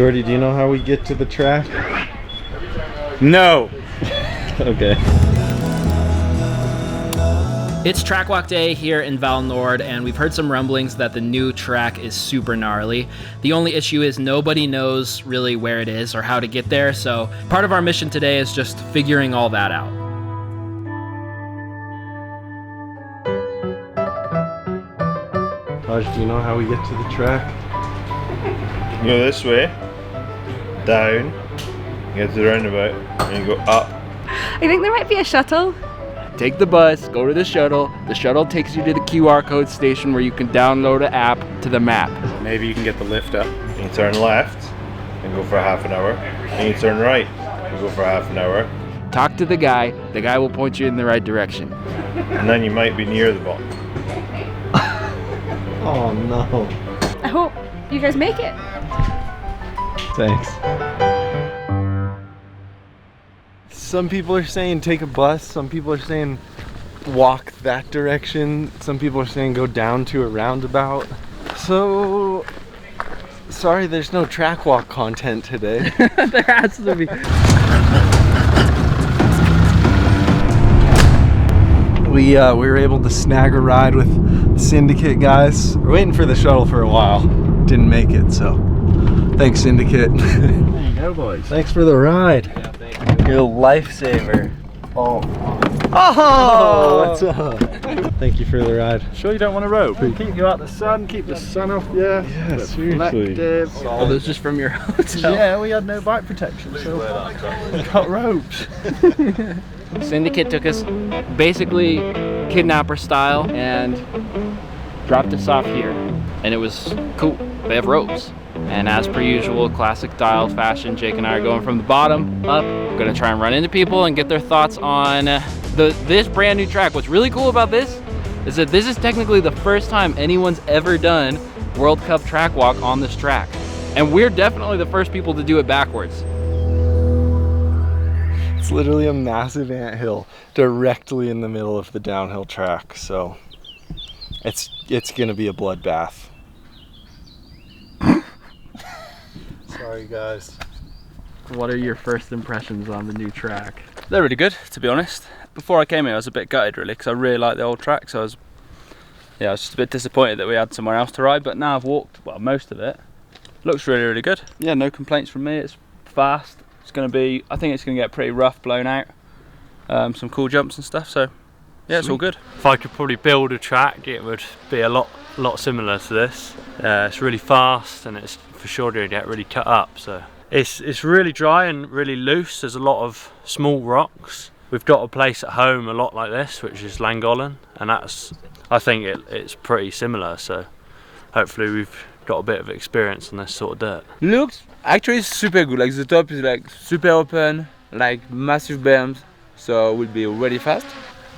Jordy, do you know how we get to the track? No. Okay. It's track walk day here in Vallnord, and we've heard some rumblings that the new track is super gnarly. The only issue is nobody knows really where it is or how to get there, so part of our mission today is just figuring all that out. Taj, do you know how we get to the track? You go this way, down, you get to the roundabout, and you go up. I think there might be a shuttle. Take the bus, go to the shuttle. The shuttle takes you to the QR code station where you can download an app to the map. Maybe you can get the lift up. You can turn left and go for half an hour. And you turn right and go for half an hour. Talk to the guy will point you in the right direction. And then you might be near the bottom. Oh no. I hope you guys make it. Thanks. Some people are saying take a bus, some people are saying walk that direction, some people are saying go down to a roundabout. So, sorry there's no track walk content today. There has to be. We were able to snag a ride with the Syndicate guys. We're waiting for the shuttle for a while. Didn't make it, so thanks Syndicate. There you go, boys. Thanks for the ride. Yeah, thank you. You're a lifesaver. Oh, what's up? Thank you for the ride. Sure you don't want a rope? Keep you out the sun, keep the sun off you. Yeah, seriously. Oh, this is from your hotel. Yeah, we had no bike protection, so we got ropes. Syndicate took us basically kidnapper style and dropped us off here. And it was cool. They have ropes. And as per usual, classic dialed fashion, Jake and I are going from the bottom up. We're gonna try and run into people and get their thoughts on this brand new track. What's really cool about this is that this is technically the first time anyone's ever done World Cup track walk on this track. And we're definitely the first people to do it backwards. It's literally a massive anthill directly in the middle of the downhill track, so it's gonna be a bloodbath. Sorry guys. What are your first impressions on the new track? They're really good, to be honest. Before I came here I was a bit gutted really, because I really like the old track, so I was just a bit disappointed that we had somewhere else to ride, but now I've walked, well, most of it. Looks really, really good. Yeah, no complaints from me. It's fast. It's going to be, I think it's going to get pretty rough, blown out. Some cool jumps and stuff, so yeah, it's all good. If I could probably build a track, it would be a lot similar to this. It's really fast and it's for sure going to get really cut up. So it's really dry and really loose. There's a lot of small rocks. We've got a place at home a lot like this, which is Llangollen, and I think it's pretty similar. So hopefully we've got a bit of experience on this sort of dirt. Looks actually super good. Like the top is like super open, like massive berms, so it will be really fast.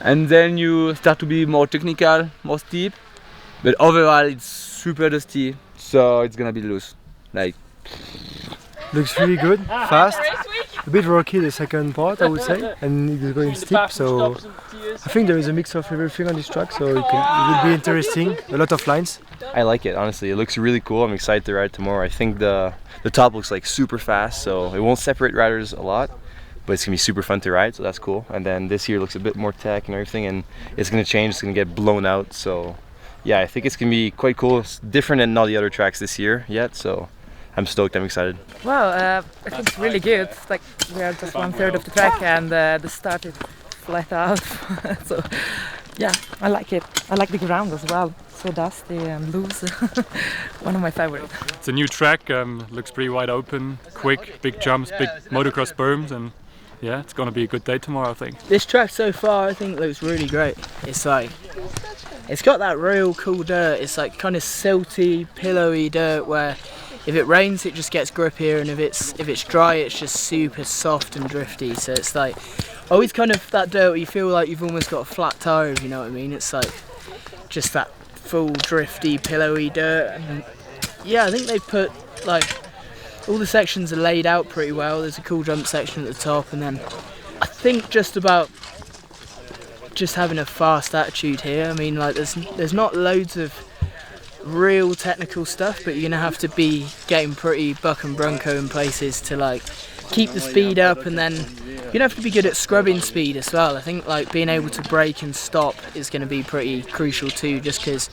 And then you start to be more technical, more steep, but overall it's super dusty, so it's gonna be loose. Like looks really good, fast, a bit rocky the second part I would say, and it's going steep, so I think there is a mix of everything on this track, so it will be interesting, a lot of lines. I like it, honestly. It looks really cool. I'm excited to ride tomorrow. I think the top looks like super fast, so it won't separate riders a lot, but it's gonna be super fun to ride, so that's cool. And then this here looks a bit more tech and everything, and it's gonna change, it's gonna get blown out, so yeah, I think it's gonna be quite cool. It's different than all the other tracks this year yet, so I'm stoked, I'm excited. Well, I think it's really good. It's like we are just 1/3 of the track, and the start is flat out. So yeah, I like it. I like the ground as well. So dusty and loose. One of my favorites. It's a new track, looks pretty wide open, quick, big jumps, big motocross berms, and yeah, it's gonna be a good day tomorrow, I think. This track so far I think looks really great. It's like, it's got that real cool dirt. It's like kind of silty, pillowy dirt where if it rains it just gets grippier, and if it's dry it's just super soft and drifty. So it's like always kind of that dirt where you feel like you've almost got a flat tire, if you know what I mean. It's like just that full drifty, pillowy dirt. And yeah, I think they put like all the sections are laid out pretty well. There's a cool jump section at the top, and then I think just about just having a fast attitude here. I mean, like there's not loads of real technical stuff, but you're gonna have to be getting pretty buck and bronco in places to like keep the speed up, and then you're gonna have to be good at scrubbing speed as well. I think like being able to brake and stop is gonna be pretty crucial too, just because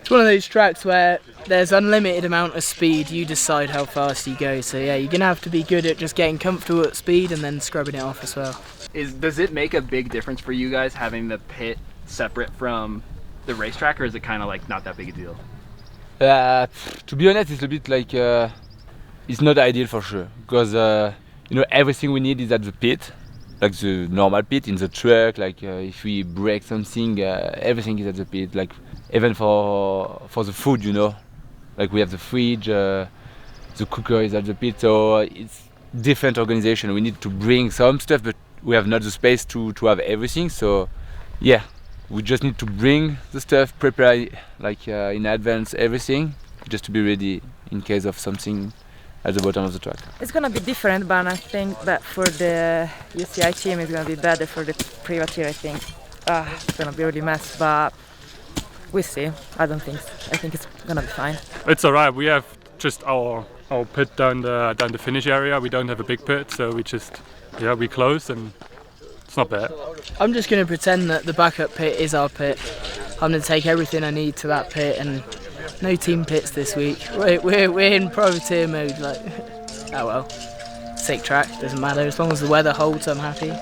it's one of those tracks where there's unlimited amount of speed, you decide how fast you go. So yeah, you're gonna have to be good at just getting comfortable at speed and then scrubbing it off as well. Does it make a big difference for you guys having the pit separate from the racetrack, or is it kind of like not that big a deal? To be honest, it's a bit like it's not ideal for sure, because you know, everything we need is at the pit, like the normal pit in the truck. Like if we break something, everything is at the pit. Like even for the food, you know, like we have the fridge, the cooker is at the pit, so it's different organization. We need to bring some stuff, but we have not the space to have everything. So yeah, we just need to bring the stuff, prepare like in advance everything, just to be ready in case of something at the bottom of the track. It's gonna be different, but I think that for the UCI team it's gonna be better. For the privateer, I think it's gonna be really mess, but we'll see. I think it's gonna be fine. It's alright. We have just our pit down the finish area. We don't have a big pit, so we close, and it's not bad. I'm just gonna pretend that the backup pit is our pit. I'm gonna take everything I need to that pit, and no team pits this week. We're in privateer mode. Like, oh well, sick track, doesn't matter as long as the weather holds. I'm happy.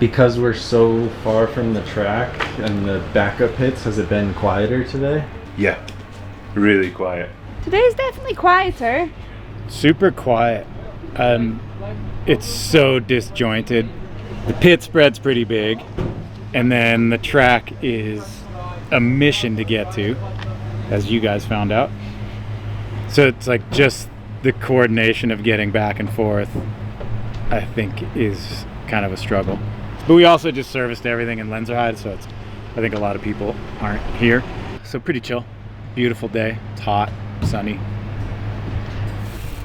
Because we're so far from the track and the backup pits, has it been quieter today? Yeah, really quiet. Today's definitely quieter. Super quiet. It's so disjointed. The pit spread's pretty big, and then the track is a mission to get to, as you guys found out. So it's like just the coordination of getting back and forth, I think, is kind of a struggle. But we also just serviced everything in Lenzerheide, so I think a lot of people aren't here. So pretty chill. Beautiful day. It's hot, sunny.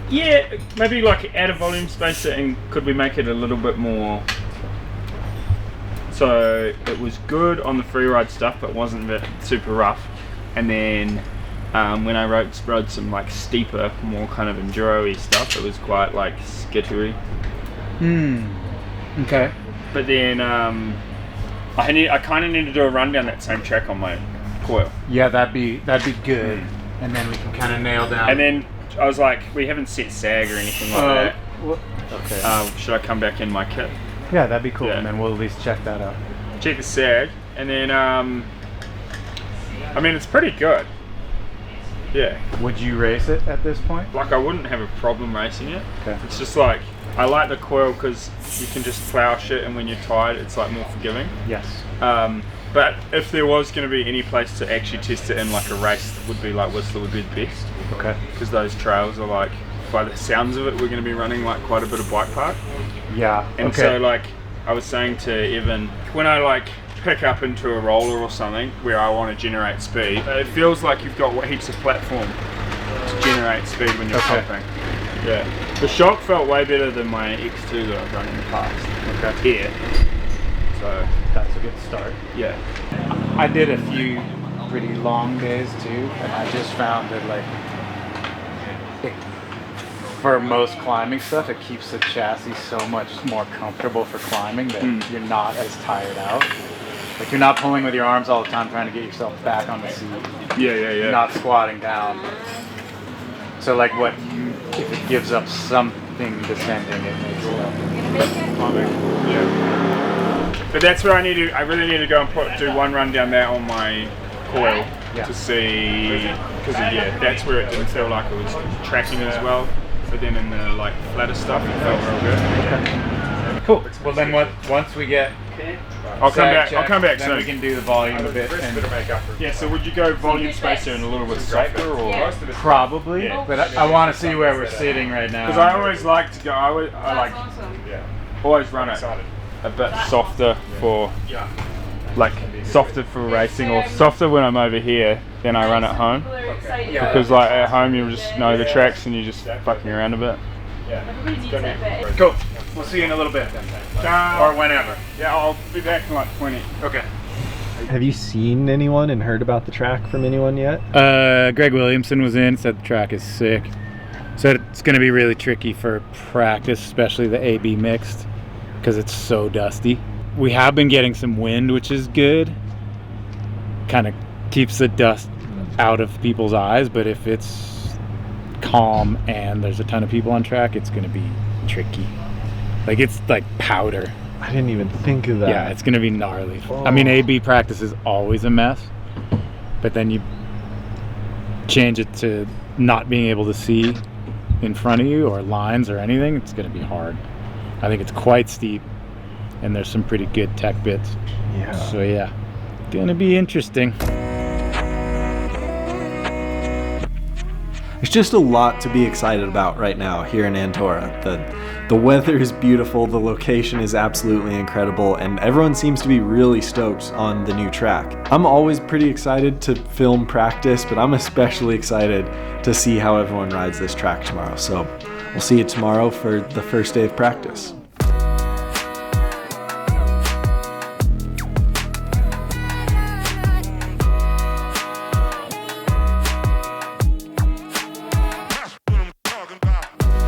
Yeah, maybe like add a volume spacer, and could we make it a little bit more... So it was good on the freeride stuff, but wasn't a bit super rough. And then when I rode some like steeper, more kind of enduro-y stuff, it was quite like skittery. Okay. But then I kind of need to do a run down that same track on my coil. Yeah, that'd be good. And then we can kind of nail down. And then I was like, we haven't set sag or anything like that. Okay. Should I come back in my kit? Yeah, that'd be cool. Yeah. And then we'll at least check that out. Check the sag, and then I mean, it's pretty good. Yeah. Would you race it at this point? Like, I wouldn't have a problem racing it. Okay. It's just like, I like the coil because you can just plow shit, and when you're tired, it's like more forgiving. Yes. But if there was going to be any place to actually test it in like a race, it would be like Whistler would be the best. Okay. Because those trails are like, by the sounds of it, we're going to be running like quite a bit of bike park. Yeah. And so like, I was saying to Evan, when I like pick up into a roller or something where I want to generate speed, it feels like you've got heaps of platform to generate speed when you're pumping. Yeah. The shock felt way better than my X2 that I've run in the past. Okay. Here. So that's a good start. Yeah. I did a few pretty long days too, and I just found that like for most climbing stuff, it keeps the chassis so much more comfortable for climbing that you're not as tired out. Like you're not pulling with your arms all the time trying to get yourself back on the seat. Yeah. You're not squatting down. So like if it gives up something descending, it makes it up. Yeah. But that's where I really need to go and do one run down there on my coil to see, because that's where it didn't feel like it was tracking as well. But then in the like flatter stuff, it felt real good. Okay. Cool. Well then, once we get, I'll come back then soon. we can do the volume a bit. Yeah. So would you go volume spacer and a little bit softer, or probably? Yeah. But I want to see where we're sitting right now. Because I always like to go. I like always run it a bit softer for like softer for racing or softer when I'm over here than I run at home. Because like at home you just know the tracks and you're just fucking around a bit. Cool. We'll see you in a little bit then. Or whenever. Yeah, I'll be back in like 20. Okay. Have you seen anyone and heard about the track from anyone yet? Greg Williamson was in, said the track is sick. Said it's going to be really tricky for practice, especially the AB mixed, because it's so dusty. We have been getting some wind, which is good. Kind of keeps the dust out of people's eyes, but if it's calm and there's a ton of people on track, it's going to be tricky. Like, it's like powder. I didn't even think of that. Yeah, it's going to be gnarly. Oh. I mean, AB practice is always a mess, but then you change it to not being able to see in front of you or lines or anything, it's going to be hard. I think it's quite steep and there's some pretty good tech bits. Yeah. So yeah, gonna be interesting. There's just a lot to be excited about right now here in Andorra. The weather is beautiful, the location is absolutely incredible, and everyone seems to be really stoked on the new track. I'm always pretty excited to film practice, but I'm especially excited to see how everyone rides this track tomorrow. So we'll see you tomorrow for the first day of practice.